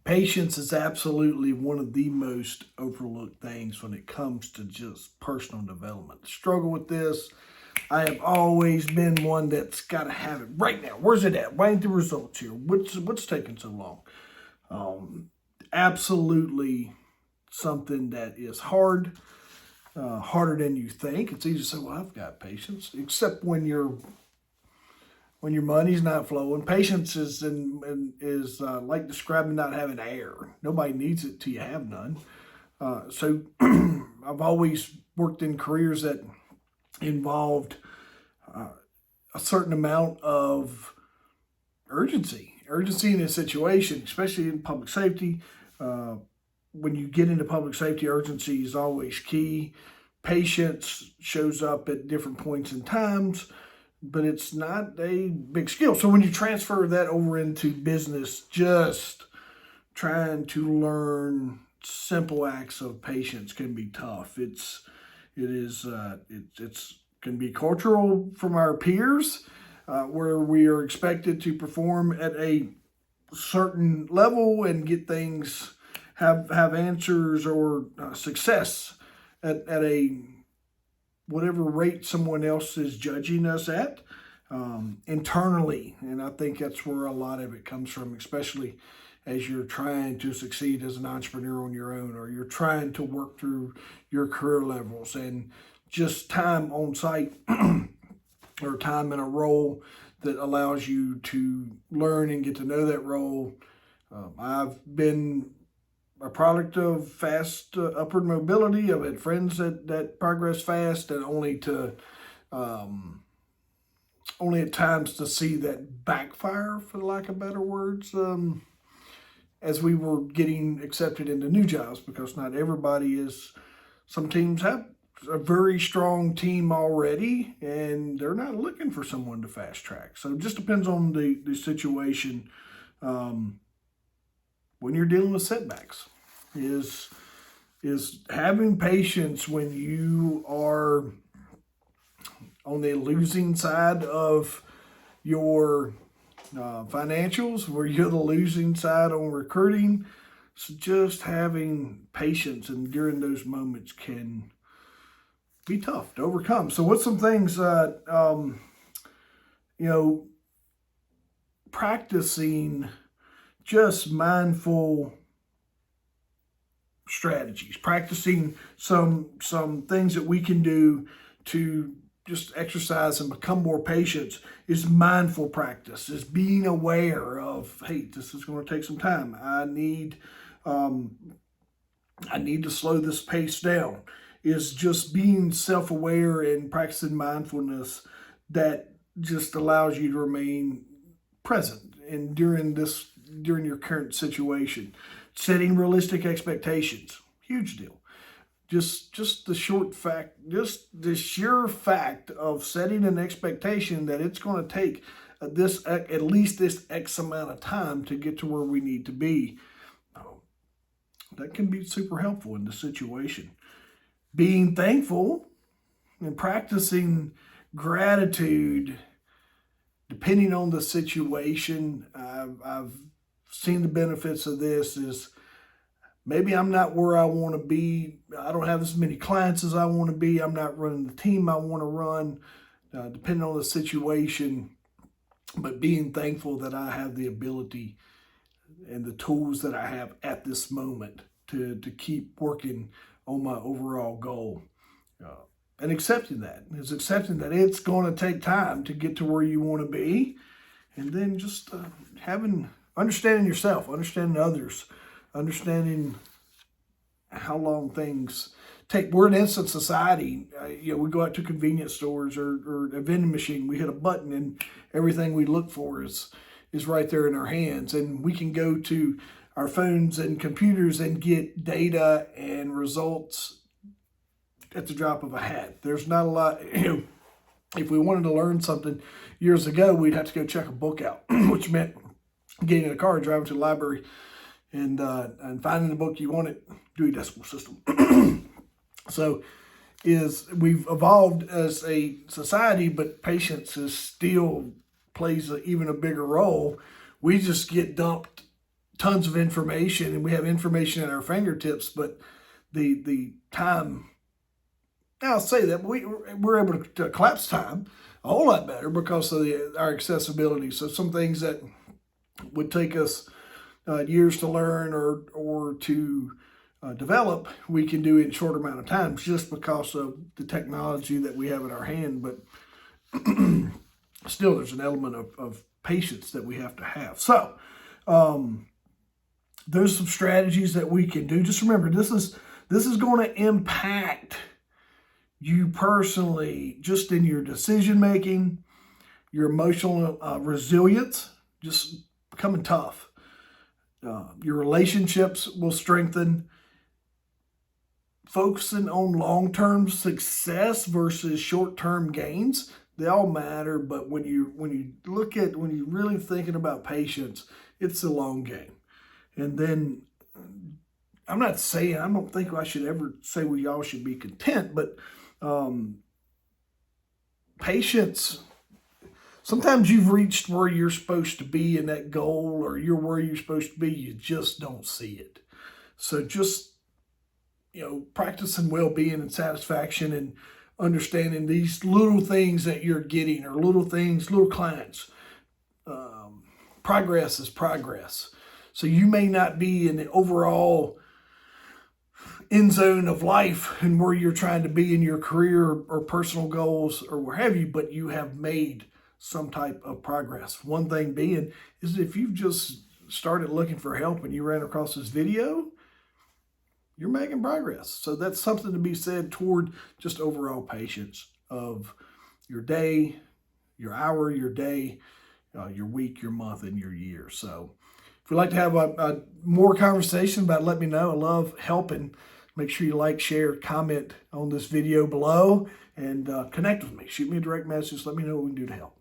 Patience is absolutely one of the most overlooked things when it comes to just personal development. Struggle with this. I have always been one that's got to have it right now. Where's it at? Why ain't the results here? What's taking so long? Absolutely something that is hard, harder than you think. It's easy to say, "Well, I've got patience," except when your money's not flowing. Patience is like describing not having air. Nobody needs it till you have none. So I've always worked in careers that involved a certain amount of urgency in a situation, especially in public safety. When you get into public safety, urgency is always key. Patience shows up at different points in times, but it's not a big skill. So when you transfer that over into business, just trying to learn simple acts of patience can be tough. It's can be cultural from our peers, where we are expected to perform at a certain level and get things, have answers or success at a whatever rate someone else is judging us at, internally. And I think that's where a lot of it comes from, especially as you're trying to succeed as an entrepreneur on your own, or you're trying to work through your career levels, and just time on site or time in a role that allows you to learn and get to know that role. I've been a product of fast upward mobility. I've had friends that progress fast, and only at times to see that backfire, for lack of better words, as we were getting accepted into new jobs, because not everybody is. Some teams have a very strong team already, and they're not looking for someone to fast track. So it just depends on the situation. When you're dealing with setbacks, is having patience when you are on the losing side of your financials, where you're the losing side on recruiting. So just having patience and during those moments can be tough to overcome. So what's some things practicing just mindful strategies, practicing some things that we can do to just exercise and become more patient, is mindful practice, is being aware of, hey, this is going to take some time. I need to slow this pace down. Is just being self-aware and practicing mindfulness that just allows you to remain present and during your current situation. Setting realistic expectations, huge deal. Just the sheer fact of setting an expectation that it's going to take at least this X amount of time to get to where we need to be. That can be super helpful in the situation. Being thankful and practicing gratitude, depending on the situation. I've seen the benefits of this. Is maybe I'm not where I want to be. I don't have as many clients as I want to be. I'm not running the team I want to run, depending on the situation. But being thankful that I have the ability and the tools that I have at this moment to keep working on my overall goal. And accepting that it's going to take time to get to where you want to be. And then just understanding yourself, understanding others, understanding how long things take. We're an instant society. We go out to convenience stores or a vending machine. We hit a button and everything we look for is right there in our hands. And we can go to our phones and computers and get data and results at the drop of a hat. There's not a lot. If we wanted to learn something years ago, we'd have to go check a book out, which meant getting in a car, driving to the library, and finding the book you wanted, Dewey Decimal System. So we've evolved as a society, but patience still plays even a bigger role. We just get dumped tons of information and we have information at our fingertips, but the time, I'll say that we're able to collapse time a whole lot better because of our accessibility. So some things that would take us years to learn or to develop, we can do in a short amount of time just because of the technology that we have in our hand. But still, there's an element of patience that we have to have. So there's some strategies that we can do. Just remember, this is going to impact you personally, just in your decision making, your emotional resilience, just becoming tough. Your relationships will strengthen. Focusing on long-term success versus short-term gains, they all matter. But when you're really thinking about patience, it's a long game. And then I don't think I should ever say we all should be content, but patience, sometimes you've reached where you're supposed to be in that goal, or you're where you're supposed to be, you just don't see it. So just, practicing well-being and satisfaction and understanding these little things that you're getting, or little clients. Progress is progress. So you may not be in the overall end zone of life and where you're trying to be in your career or personal goals or what have you, but you have made some type of progress. One thing being is if you've just started looking for help and you ran across this video, you're making progress. So that's something to be said toward just overall patience of your day, your hour, your day, your week, your month, and your year. So if you'd like to have a more conversation about it, let me know. I love helping. Make sure you like, share, comment on this video below, and connect with me. Shoot me a direct message. Let me know what we can do to help.